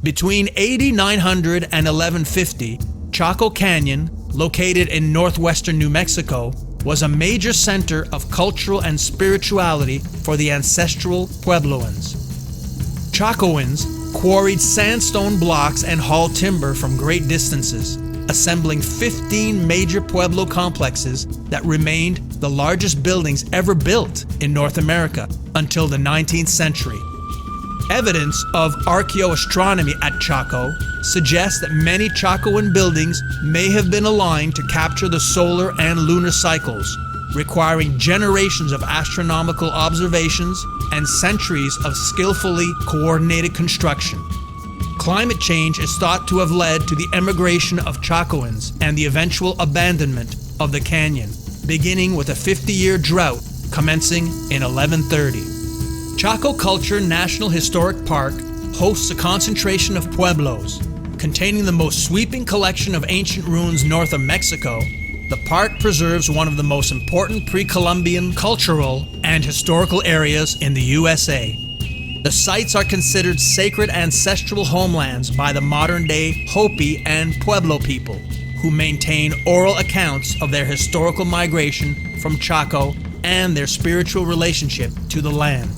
Between 8900 and 1150, Chaco Canyon, located in northwestern New Mexico, was a major center of cultural and spirituality for the Ancestral Puebloans. Chacoans quarried sandstone blocks and hauled timber from great distances, assembling 15 major pueblo complexes that remained the largest buildings ever built in North America until the 19th century. Evidence of archaeoastronomy at Chaco suggests that many Chacoan buildings may have been aligned to capture the solar and lunar cycles, requiring generations of astronomical observations and centuries of skillfully coordinated construction. Climate change is thought to have led to the emigration of Chacoans and the eventual abandonment of the canyon, beginning with a 50-year drought commencing in 1130. Chaco Culture National Historic Park hosts a concentration of pueblos. Containing the most sweeping collection of ancient ruins north of Mexico, the park preserves one of the most important pre-Columbian cultural and historical areas in the USA. The sites are considered sacred ancestral homelands by the modern-day Hopi and Pueblo people, who maintain oral accounts of their historical migration from Chaco and their spiritual relationship to the land.